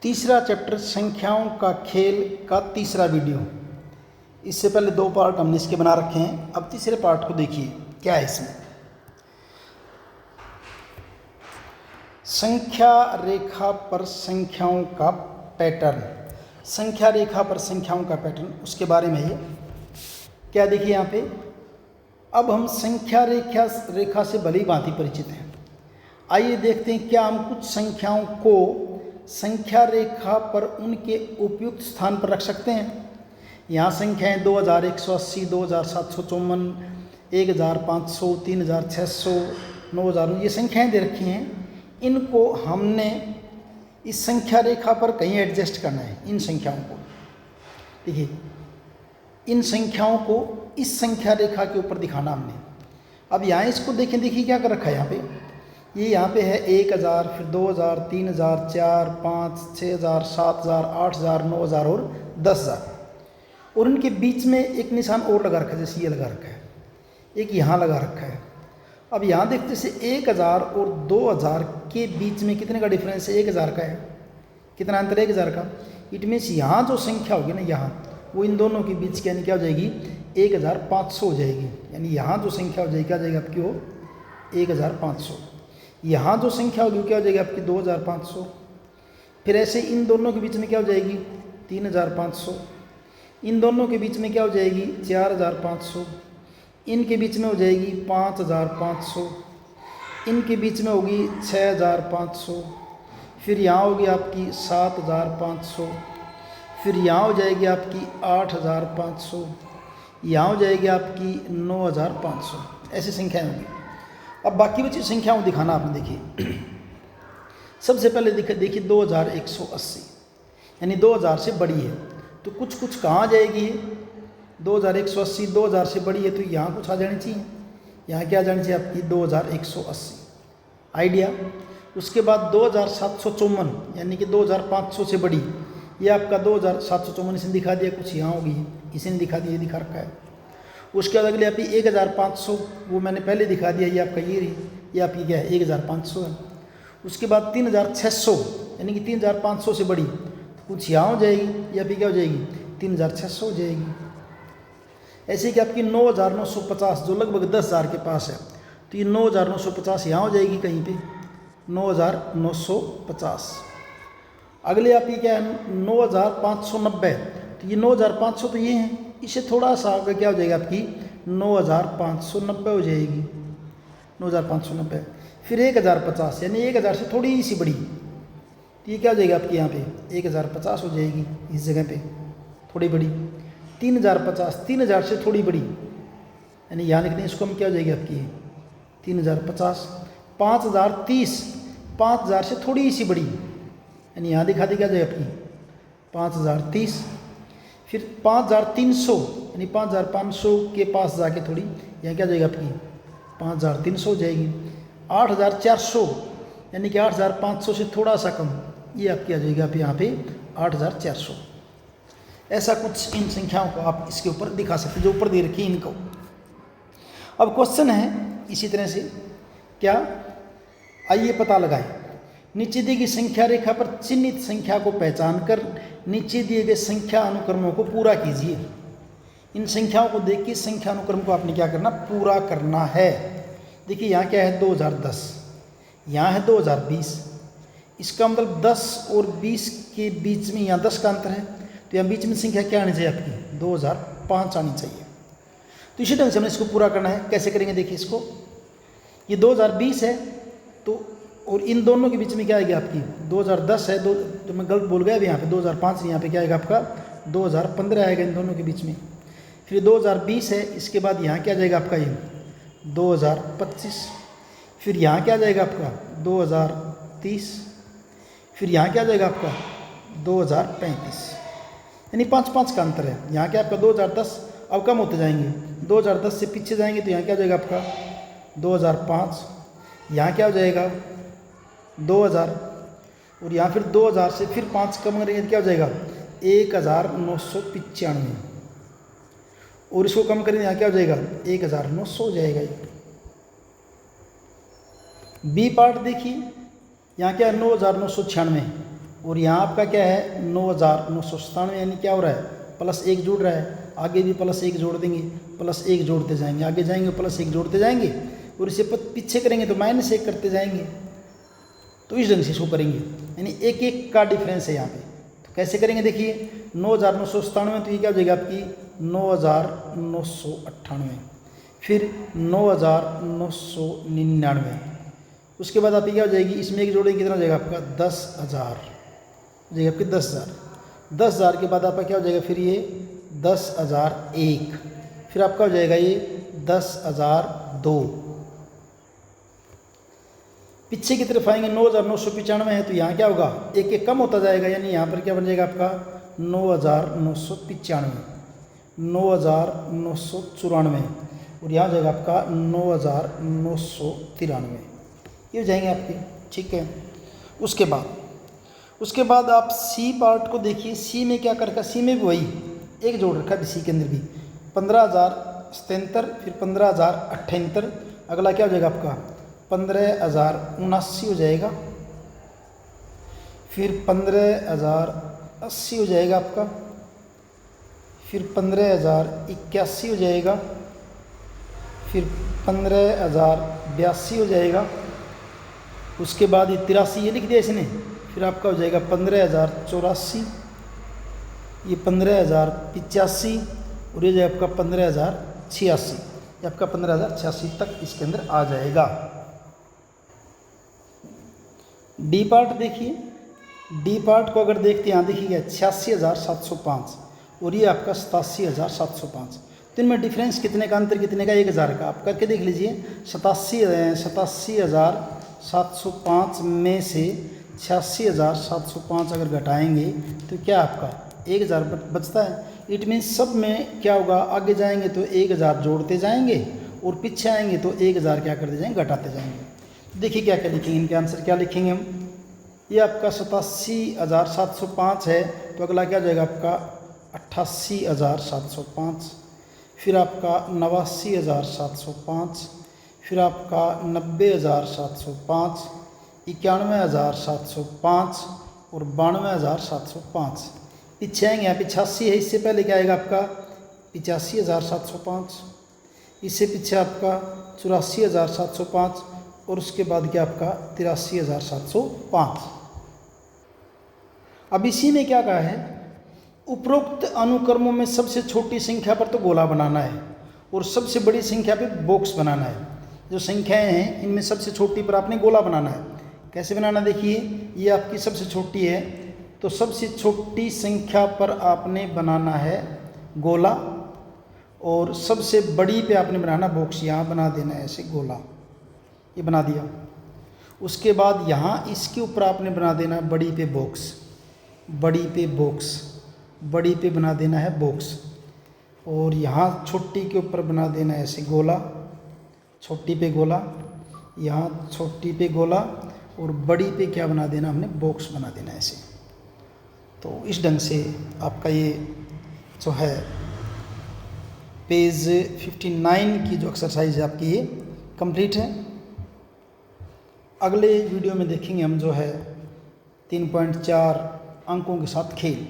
तीसरा चैप्टर संख्याओं का खेल का तीसरा वीडियो। इससे पहले 2 पार्ट हमने इसके बना रखे हैं। अब तीसरे पार्ट को देखिए क्या है इसमें। संख्या रेखा पर संख्याओं का पैटर्न। संख्या रेखा पर संख्याओं का पैटर्न, उसके बारे में है क्या। देखिए यहाँ पे अब हम संख्या रेखा से भली भांति परिचित हैं। आइए देखते हैं क्या हम कुछ संख्याओं को संख्या रेखा पर उनके उपयुक्त स्थान पर रख सकते हैं। यहाँ संख्याएं 2180, 2754, 1500, 3600, 9000 ये संख्याएं दे रखी हैं। इनको हमने इस संख्या रेखा पर कहीं एडजस्ट करना है। इन संख्याओं को देखिए, इन संख्याओं को इस संख्या रेखा के ऊपर दिखाना हमने। अब यहाँ इसको देखें, देखिए क्या कर रखा है यहाँ पे। ये यहाँ पे है 1000, फिर 2000, 3000, 4, 5, 6000, 7000, 8000, 9000 और 10000। और उनके बीच में एक निशान और लगा रखा है, जैसे ये लगा रखा है, एक यहाँ लगा रखा है। अब यहाँ देखते जैसे 1000 और 2000 के बीच में कितने का डिफरेंस है, 1000 का है। कितना अंतर है 1000 का। इट मीन्स यहाँ जो संख्या होगी ना, यहाँ वो इन दोनों के बीच की यानी क्या हो जाएगी, 1500 हो जाएगी। यानी यहाँ जो संख्या हो जाएगी क्या हो जाएगी आपकी, वो 1500। यहाँ जो संख्या होगी वो क्या हो जाएगी आपकी 2500। फिर ऐसे इन दोनों के बीच में क्या हो जाएगी 3500। इन दोनों के बीच में क्या हो जाएगी 4500। इनके बीच में हो जाएगी 5500। इनके बीच में होगी 6500। फिर यहाँ होगी आपकी 7500। फिर यहाँ हो जाएगी आपकी 8500। यहाँ हो जाएगी आपकी 9500। ऐसी संख्याएं होंगी। अब बाकी बची संख्याओं दिखाना आपने। देखिए सबसे पहले देखिए 2180 यानी 2000 से बड़ी है, तो कुछ कुछ कहाँ जाएगी। 2180 2000 से बड़ी है तो यहाँ कुछ आ जानी चाहिए। यहाँ क्या आ जानी चाहिए आपकी 2180 आइडिया। उसके बाद 2754 यानी कि 2500 से बड़ी, ये आपका 2754 इसने दिखा दिया, कुछ यहाँ होगी, इसने दिखा दिया, दिखा रखा है। उसके बाद अगले आपकी 1500, वो मैंने पहले दिखा दिया, ये आपका ये आपकी क्या है 1500 है। उसके बाद 3600 यानी कि 3500 से बड़ी, तो कुछ यहाँ हो जाएगी, ये आपकी क्या हो जाएगी 3600 हो जाएगी। ऐसे कि आपकी 9950 जो लगभग 10000 के पास है, तो ये 9950 यहाँ हो जाएगी कहीं पे 9950। अगले आपकी क्या है 9590, तो ये 9500 तो ये हैं, इसे थोड़ा सा आगे क्या हो जाएगी आपकी 9590 हो जाएगी, 9590। फिर 1050 यानी 1000 से थोड़ी सी बड़ी, तो ये क्या हो जाएगी आपकी यहाँ पे 1050 हो जाएगी इस जगह पे थोड़ी बड़ी। 3050 3000 से थोड़ी बड़ी, यानी यहाँ लिखते हैं इसको हम क्या हो जाएगी आपकी 3050। 5030 5000 से थोड़ी सी बड़ी, यानी यहाँ दिखा दी क्या जाएगी आपकी 5030। फिर 5300 यानी 5500 के पास जाके थोड़ी, यहाँ क्या जाएगी आपकी 5300 हो जाएगी। 8400 यानी कि 8500 से थोड़ा सा कम, ये आपकी आ जाएगी आप यहाँ पे 8400। ऐसा कुछ इन संख्याओं को आप इसके ऊपर दिखा सकते हैं जो ऊपर दे रखी है इनको। अब क्वेश्चन है इसी तरह से क्या, आइए पता लगाएं। नीचे दी गई संख्या रेखा पर चिन्हित संख्या को पहचान कर नीचे दिए गए संख्या अनुक्रमों को पूरा कीजिए। इन संख्याओं को देख के संख्या अनुक्रम को आपने क्या करना, पूरा करना है। देखिए यहाँ क्या है 2010, यहाँ है 2020। इसका मतलब 10 और 20 के बीच में यहाँ 10 का अंतर है, तो यहाँ बीच में संख्या क्या आनी चाहिए आपकी 2005 आनी चाहिए। तो इसी ढंग से हमें इसको पूरा करना है। कैसे करेंगे देखिए इसको, ये 2020 है तो, और इन दोनों के बीच में क्या आएगी आपकी 2010 है, तो मैं गलत बोल गया अभी, यहाँ पे 2005 यहाँ पे क्या आएगा आपका 2015 आएगा इन दोनों के बीच में। फिर 2020 है, इसके बाद यहाँ क्या जाएगा आपका ये 2025। फिर यहाँ क्या जाएगा आपका 2030। फिर यहाँ क्या जाएगा आपका 2035, यानी 5 का अंतर है। यहाँ क्या आपका 2010 अब कम होते जाएंगे, 2010 से पीछे जाएंगे तो यहाँ क्या जाएगा आपका 2005। यहाँ क्या हो जाएगा 2000, और यहाँ फिर 2000 से फिर 5 कम करेंगे तो क्या हो जाएगा 1995, और इसको कम करेंगे यहाँ क्या हो जाएगा 1900 हो जाएगा। बी पार्ट देखिए, यहाँ क्या है 9996, और यहाँ आपका क्या है 9,997, यानी क्या हो रहा है +1 जुड़ रहा है, आगे भी +1 जोड़ देंगे, +1 जोड़ते जाएंगे, आगे जाएंगे +1 जोड़ते जाएंगे, और इसे पीछे करेंगे तो -1 करते जाएंगे। तो इस ढंग से इसको करेंगे, यानी एक एक का डिफरेंस है यहाँ पे। तो कैसे करेंगे देखिए, 9,997, तो ये क्या हो जाएगा आपकी 9,998, फिर 9,999, उसके बाद आपकी क्या हो जाएगी, इसमें एक जोड़ेंगे कितना हो जाएगा आपका 10,000 हो जाएगा आपकी 10,000। 10,000 के बाद आपका क्या हो जाएगा फिर ये 10,001, फिर आपका हो जाएगा ये 10,002। पीछे की तरफ आएंगे 9,995 है, तो यहाँ क्या होगा एक एक कम होता जाएगा, यानी यहाँ पर क्या बन जाएगा आपका 9,995, 9,994, और यहाँ हो जाएगा आपका 9,993, ये हो जाएंगे आपके। ठीक है, उसके बाद आप सी पार्ट को देखिए। सी में क्या कर रखा, सी में भी वही एक जोड़ रखा है, सी के अंदर भी 15,077, फिर 15,078, अगला क्या हो जाएगा आपका 15,079 हो जाएगा, फिर 15,080 हो जाएगा आपका, फिर 15,081 हो जाएगा, फिर 15,082 हो जाएगा, उसके बाद ये 83 ये लिख दिया इसने, फिर आपका हो जाएगा 15,084, ये 15,085, और ये जो आपका 15,086, ये आपका 15,086 तक इसके अंदर आ जाएगा। डी पार्ट देखिए, डी पार्ट को अगर देखते हैं यहाँ देखिएगा 86,705, और ये आपका 87,705, तो इनमें डिफरेंस कितने का, अंतर कितने का, 1,000 का। आप करके देख लीजिए, 87,705 में से 86,705 अगर घटाएंगे तो क्या आपका 1,000 बचता है। इट मीन्स सब में क्या होगा, आगे जाएंगे तो 1,000 जोड़ते जाएंगे, और पीछे आएंगे तो 1,000 क्या करते जाएंगे, घटाते जाएंगे। देखिए क्या क्या लिखेंगे, इनके आंसर क्या लिखेंगे हम। ये आपका 87,705 है, तो अगला क्या हो जाएगा आपका 88,705, फिर आपका 89,705, फिर आपका 90,705, 91,705 और 92,705। पीछे आएंगे यहाँ 85 है, इससे पहले क्या आएगा आपका 85,705, इससे पीछे आपका 84,705, और उसके बाद क्या आपका 83,705। अब इसी में क्या कहा है, उपरोक्त अनुक्रमों में सबसे छोटी संख्या पर तो गोला बनाना है, और सबसे बड़ी संख्या पे बॉक्स बनाना है। जो संख्याएं हैं इनमें सबसे छोटी पर आपने गोला बनाना है। कैसे बनाना, देखिए ये आपकी सबसे छोटी है, तो सबसे छोटी संख्या पर आपने बनाना है गोला, और सबसे बड़ी पे आपने बनाना बॉक्स, यहाँ बना देना है ऐसे गोला, ये बना दिया। उसके बाद यहाँ इसके ऊपर आपने बना देना है बड़ी पे बॉक्स, बड़ी पे बॉक्स, बड़ी पे बना देना है बॉक्स, और यहाँ छोटी के ऊपर बना देना है ऐसे गोला, छोटी पे गोला, यहाँ छोटी पे गोला, और बड़ी पे क्या बना देना हमने, बॉक्स बना देना ऐसे। तो इस ढंग से आपका ये जो है पेज 59 की जो एक्सरसाइज है आपकी ये कंप्लीट है। अगले वीडियो में देखेंगे हम जो है 3.4 अंकों के साथ खेल।